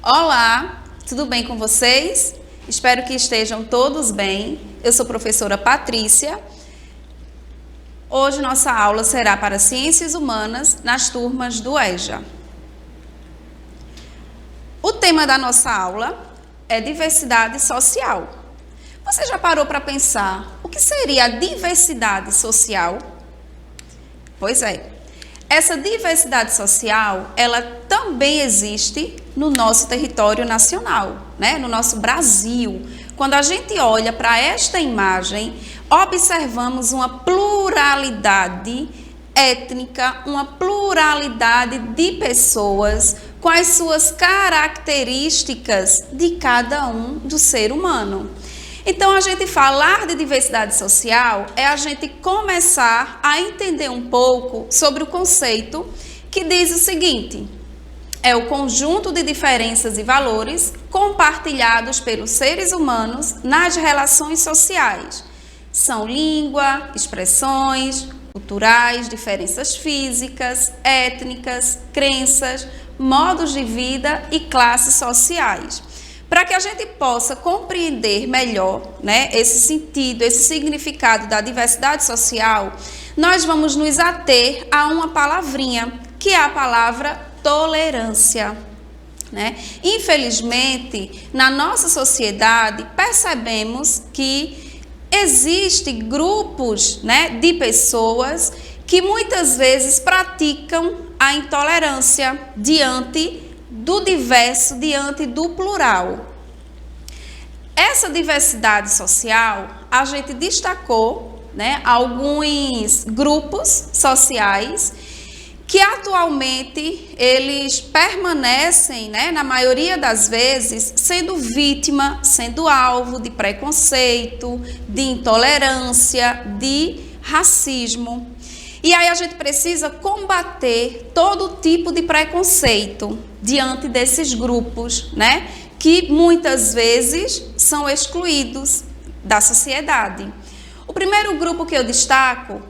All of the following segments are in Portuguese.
Olá, tudo bem com vocês? Espero que estejam todos bem. Eu sou a professora Patrícia. Hoje nossa aula será para Ciências Humanas nas turmas do EJA. O tema da nossa aula é diversidade social. Você já parou para pensar o que seria a diversidade social? Pois é. Essa diversidade social, ela também existe no nosso território nacional, né? No nosso Brasil. Quando a gente olha para esta imagem, observamos uma pluralidade étnica, uma pluralidade de pessoas com as suas características de cada um do ser humano. Então, a gente falar de diversidade social é a gente começar a entender um pouco sobre o conceito que diz o seguinte: é o conjunto de diferenças e valores compartilhados pelos seres humanos nas relações sociais. São língua, expressões culturais, diferenças físicas, étnicas, crenças, modos de vida e classes sociais. Para que a gente possa compreender melhor, né, esse sentido, esse significado da diversidade social, nós vamos nos ater a uma palavrinha, que é a palavra tolerância. Né? Infelizmente, na nossa sociedade, percebemos que existem grupos, né, de pessoas que muitas vezes praticam a intolerância diante do diverso, diante do plural. Essa diversidade social, a gente destacou, né, alguns grupos sociais que atualmente eles permanecem, né, na maioria das vezes, sendo vítima, sendo alvo de preconceito, de intolerância, de racismo. E aí a gente precisa combater todo tipo de preconceito diante desses grupos, né, que muitas vezes são excluídos da sociedade. O primeiro grupo que eu destaco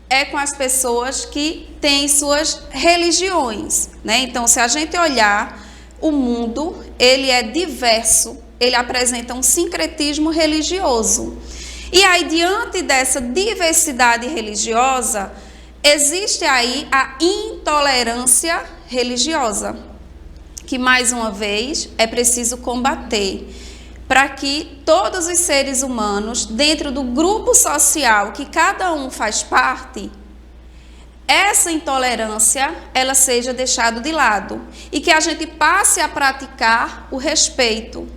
é com as pessoas que têm suas religiões, né? Então, se a gente olhar o mundo, ele é diverso, ele apresenta um sincretismo religioso. E aí, diante dessa diversidade religiosa, existe aí a intolerância religiosa, que mais uma vez é preciso combater, para que todos os seres humanos, dentro do grupo social que cada um faz parte, essa intolerância ela seja deixada de lado e que a gente passe a praticar o respeito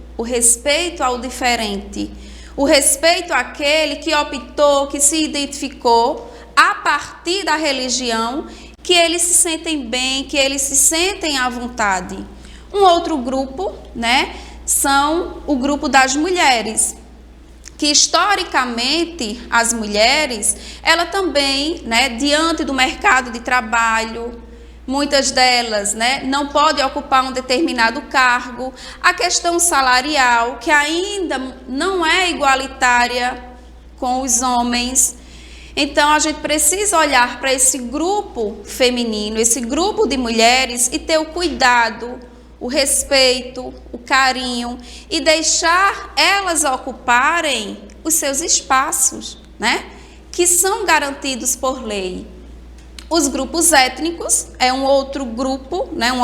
ao diferente, o respeito àquele que optou, que se identificou a partir da religião, que eles se sentem bem, que eles se sentem à vontade. Um outro grupo, né, são o grupo das mulheres, que historicamente as mulheres, ela também, né, diante do mercado de trabalho, muitas delas, né, não podem ocupar um determinado cargo, a questão salarial, que ainda não é igualitária com os homens. Então, a gente precisa olhar para esse grupo feminino, esse grupo de mulheres e ter o cuidado, o respeito, o carinho e deixar elas ocuparem os seus espaços, né, que são garantidos por lei. Os grupos étnicos é um outro grupo, né, um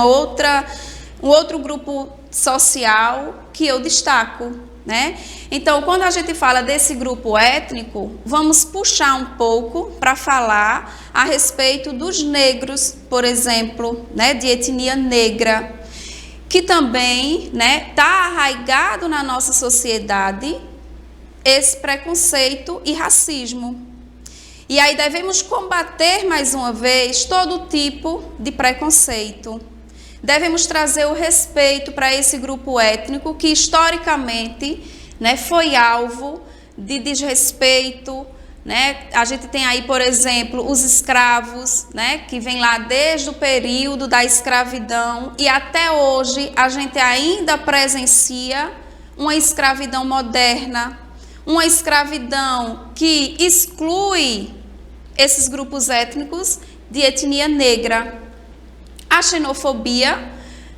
outro grupo social que eu destaco, né? Então, quando a gente fala desse grupo étnico, vamos puxar um pouco para falar a respeito dos negros, por exemplo, né, de etnia negra, que também, né, está arraigado na nossa sociedade esse preconceito e racismo. E aí devemos combater mais uma vez todo tipo de preconceito. Devemos trazer o respeito para esse grupo étnico que historicamente, né, foi alvo de desrespeito, né? A gente tem aí, por exemplo, os escravos, né, que vem lá desde o período da escravidão e até hoje a gente ainda presencia uma escravidão moderna, uma escravidão que exclui esses grupos étnicos de etnia negra. A xenofobia,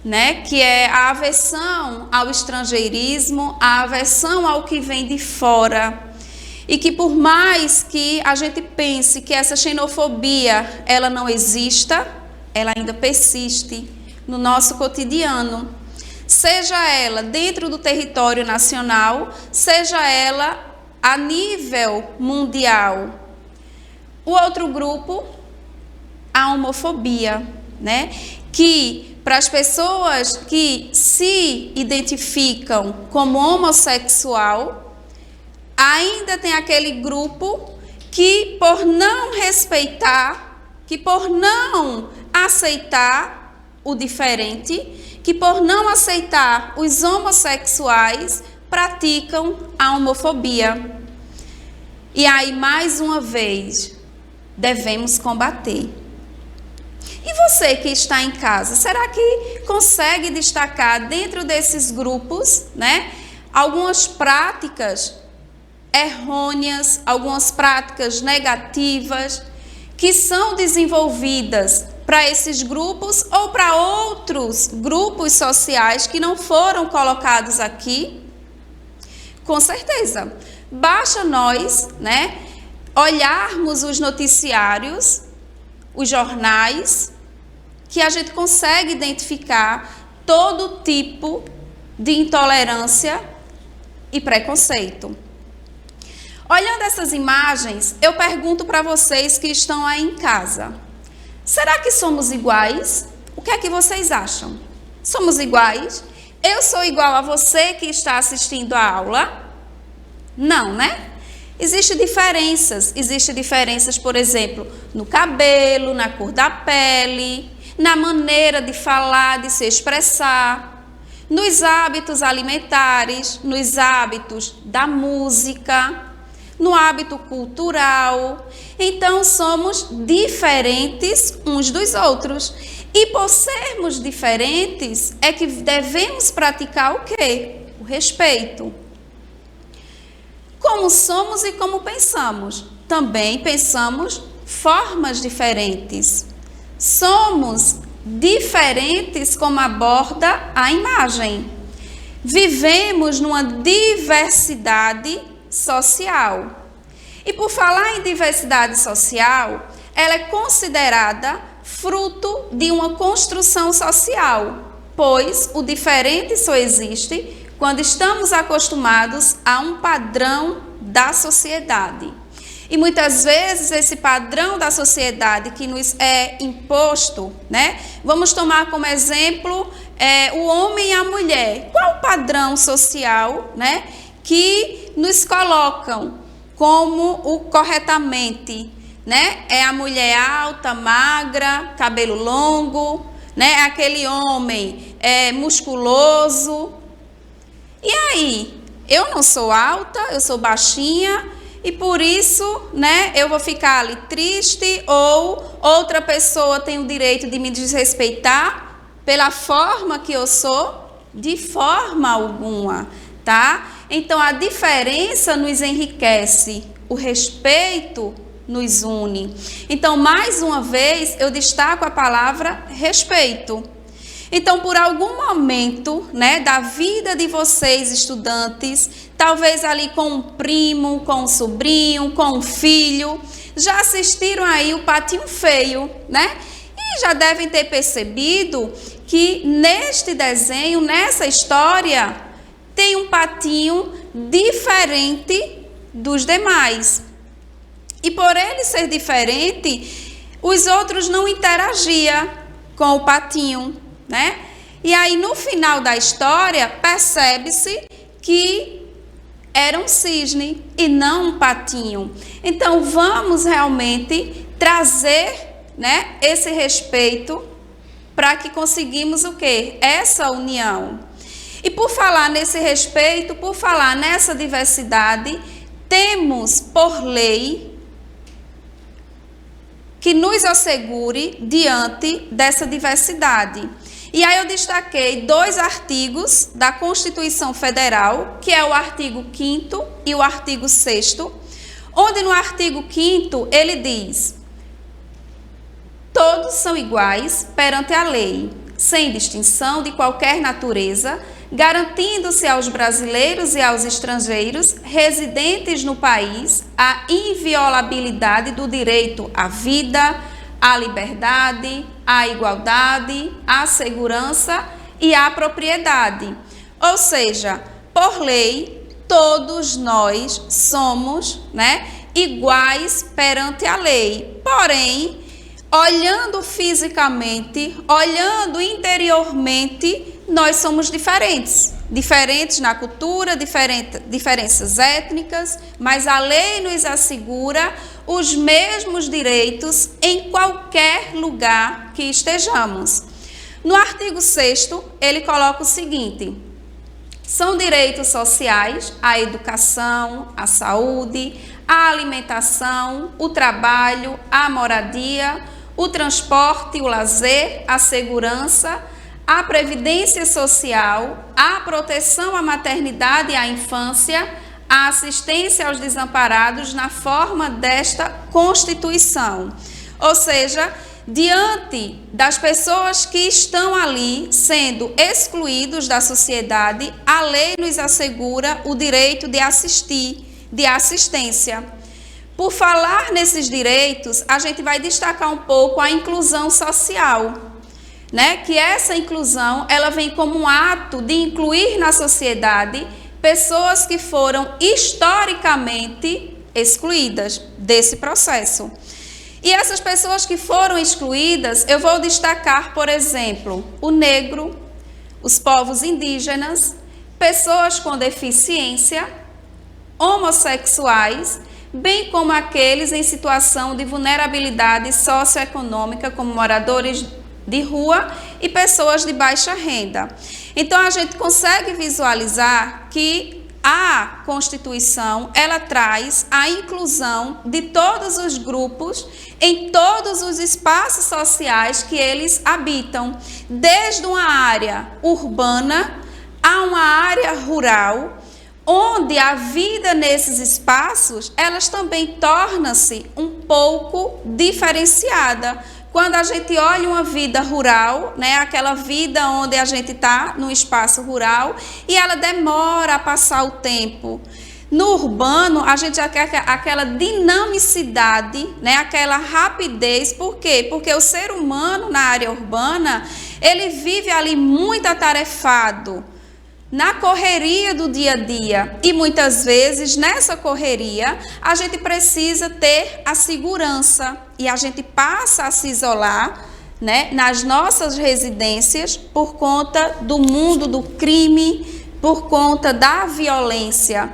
né? Que é a aversão ao estrangeirismo, a aversão ao que vem de fora. E que por mais que a gente pense que essa xenofobia ela não exista, ela ainda persiste no nosso cotidiano. Seja ela dentro do território nacional, seja ela a nível mundial. O outro grupo, a homofobia, né? Que para as pessoas que se identificam como homossexual, ainda tem aquele grupo que por não respeitar, que por não aceitar o diferente, que por não aceitar os homossexuais, praticam a homofobia. E aí, mais uma vez, devemos combater. E você que está em casa, será que consegue destacar dentro desses grupos, né, algumas práticas errôneas, algumas práticas negativas que são desenvolvidas para esses grupos ou para outros grupos sociais que não foram colocados aqui? Com certeza. Basta nós, né, olharmos os noticiários, os jornais, que a gente consegue identificar todo tipo de intolerância e preconceito. Olhando essas imagens, eu pergunto para vocês que estão aí em casa: será que somos iguais? O que é que vocês acham? Somos iguais? Eu sou igual a você que está assistindo a aula? Não, né? Existem diferenças, por exemplo, no cabelo, na cor da pele, na maneira de falar, de se expressar, nos hábitos alimentares, nos hábitos da música, no hábito cultural. Então, somos diferentes uns dos outros. E por sermos diferentes, é que devemos praticar o quê? O respeito. Como somos e como pensamos. Também pensamos formas diferentes. Somos diferentes como aborda a imagem. Vivemos numa diversidade social. E por falar em diversidade social, ela é considerada fruto de uma construção social, pois o diferente só existe quando estamos acostumados a um padrão da sociedade. E muitas vezes esse padrão da sociedade que nos é imposto, né? Vamos tomar como exemplo o homem e a mulher. Qual o padrão social, né, que nos colocam como o corretamente, né? É a mulher alta, magra, cabelo longo, né? Aquele homem musculoso. E aí, eu não sou alta, eu sou baixinha e por isso, né, eu vou ficar ali triste ou outra pessoa tem o direito de me desrespeitar pela forma que eu sou? De forma alguma, tá? Então, a diferença nos enriquece, o respeito nos une. Então, mais uma vez, eu destaco a palavra respeito. Então, por algum momento, né, da vida de vocês, estudantes, talvez ali com um primo, com um sobrinho, com um filho, já assistiram aí o Patinho Feio, né? E já devem ter percebido que neste desenho, nessa história, tem um patinho diferente dos demais. E por ele ser diferente, os outros não interagiam com o patinho, né? E aí no final da história percebe-se que era um cisne e não um patinho. Então vamos realmente trazer, né, esse respeito para que conseguimos o quê? Essa união. E por falar nesse respeito, por falar nessa diversidade, temos por lei que nos assegure diante dessa diversidade. E aí eu destaquei 2 artigos da Constituição Federal, que é o artigo 5º e o artigo 6º, onde no artigo 5º ele diz: todos são iguais perante a lei. sem distinção de qualquer natureza, garantindo-se aos brasileiros e aos estrangeiros residentes no país a inviolabilidade do direito à vida, à liberdade, à igualdade, à segurança e à propriedade. Ou seja, por lei, todos nós somos, iguais perante a lei. Porém, olhando fisicamente, olhando interiormente, nós somos diferentes. Diferentes na cultura, diferenças étnicas, mas a lei nos assegura os mesmos direitos em qualquer lugar que estejamos. No artigo 6º, ele coloca o seguinte: são direitos sociais a educação, a saúde, a alimentação, o trabalho, a moradia, o transporte, o lazer, a segurança, a previdência social, a proteção à maternidade e à infância, a assistência aos desamparados na forma desta Constituição. Ou seja, diante das pessoas que estão ali sendo excluídos da sociedade, a lei nos assegura o direito de assistir, de assistência. Por falar nesses direitos, a gente vai destacar um pouco a inclusão social, que essa inclusão ela vem como um ato de incluir na sociedade pessoas que foram historicamente excluídas desse processo. E essas pessoas que foram excluídas, eu vou destacar, por exemplo, o negro, os povos indígenas, pessoas com deficiência, homossexuais, bem como aqueles em situação de vulnerabilidade socioeconômica, como moradores de rua e pessoas de baixa renda. Então, a gente consegue visualizar que a Constituição, ela traz a inclusão de todos os grupos em todos os espaços sociais que eles habitam, desde uma área urbana a uma área rural, onde a vida nesses espaços, elas também torna-se um pouco diferenciada. Quando a gente olha uma vida rural, aquela vida onde a gente está no espaço rural e ela demora a passar o tempo. No urbano, a gente já quer aquela dinamicidade, aquela rapidez. Por quê? Porque o ser humano na área urbana, ele vive ali muito atarefado, na correria do dia a dia, e muitas vezes nessa correria a gente precisa ter a segurança e a gente passa a se isolar, nas nossas residências por conta do mundo do crime, por conta da violência.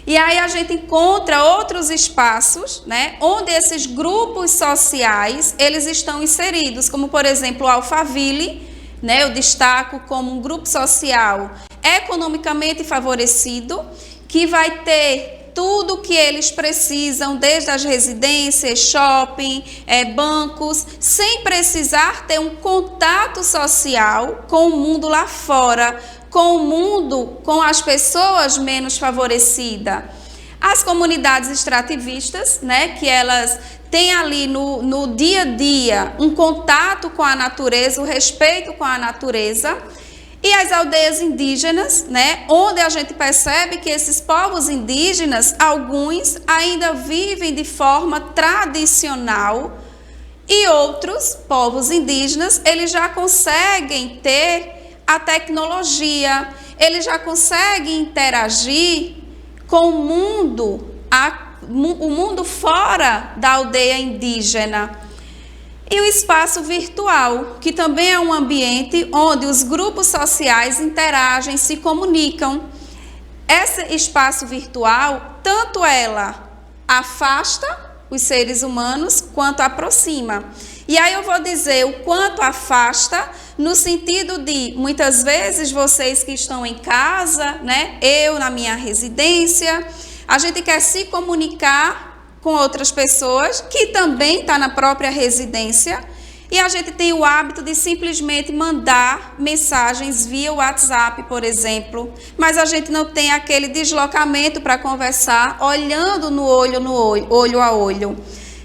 E aí a gente encontra outros espaços, onde esses grupos sociais eles estão inseridos, como por exemplo o Alphaville. Eu destaco como um grupo social economicamente favorecido, que vai ter tudo o que eles precisam, desde as residências, shopping, bancos, sem precisar ter um contato social com o mundo lá fora, com o mundo, com as pessoas menos favorecidas. As comunidades extrativistas, que elas têm ali no dia a dia um contato com a natureza, o respeito com a natureza. E as aldeias indígenas, onde a gente percebe que esses povos indígenas, alguns ainda vivem de forma tradicional, e outros povos indígenas, eles já conseguem ter a tecnologia, eles já conseguem interagir com o mundo fora da aldeia indígena. E o espaço virtual, que também é um ambiente onde os grupos sociais interagem, se comunicam. Esse espaço virtual, tanto ela afasta os seres humanos, quanto aproxima. E aí eu vou dizer o quanto afasta, no sentido de, muitas vezes, vocês que estão em casa, eu na minha residência, a gente quer se comunicar com outras pessoas, que também está na própria residência, e a gente tem o hábito de simplesmente mandar mensagens via WhatsApp, por exemplo, mas a gente não tem aquele deslocamento para conversar olhando olho a olho.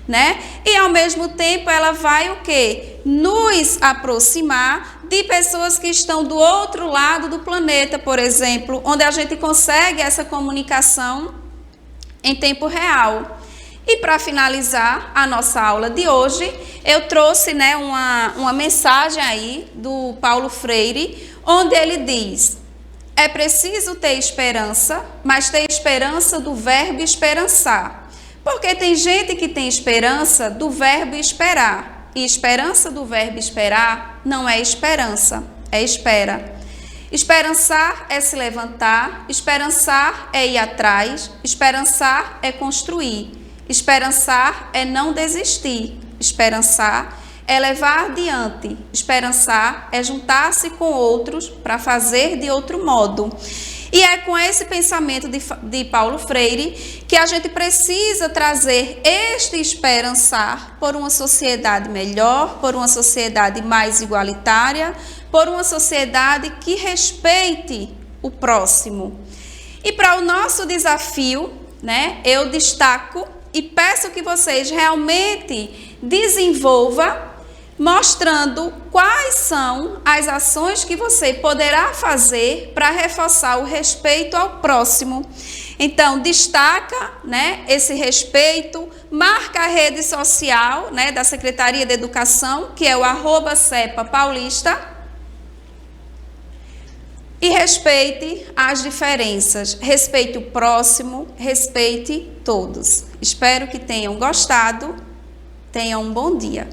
né? E ao mesmo tempo ela vai o quê? Nos aproximar de pessoas que estão do outro lado do planeta, por exemplo, onde a gente consegue essa comunicação em tempo real. E para finalizar a nossa aula de hoje, eu trouxe, né, uma mensagem aí do Paulo Freire, onde ele diz: é preciso ter esperança, mas ter esperança do verbo esperançar. Porque tem gente que tem esperança do verbo esperar. E esperança do verbo esperar não é esperança, é espera. Esperançar é se levantar, esperançar é ir atrás, esperançar é construir, esperançar é não desistir, esperançar é levar adiante, esperançar é juntar-se com outros para fazer de outro modo. E é com esse pensamento de Paulo Freire que a gente precisa trazer este esperançar por uma sociedade melhor, por uma sociedade mais igualitária, por uma sociedade que respeite o próximo. E para o nosso desafio, né, eu destaco e peço que vocês realmente desenvolvam mostrando quais são as ações que você poderá fazer para reforçar o respeito ao próximo. Então, destaca, né, esse respeito, marca a rede social, né, da Secretaria de Educação, que é o @CEPA-Paulista, e respeite as diferenças, respeite o próximo, respeite todos. Espero que tenham gostado, tenham um bom dia.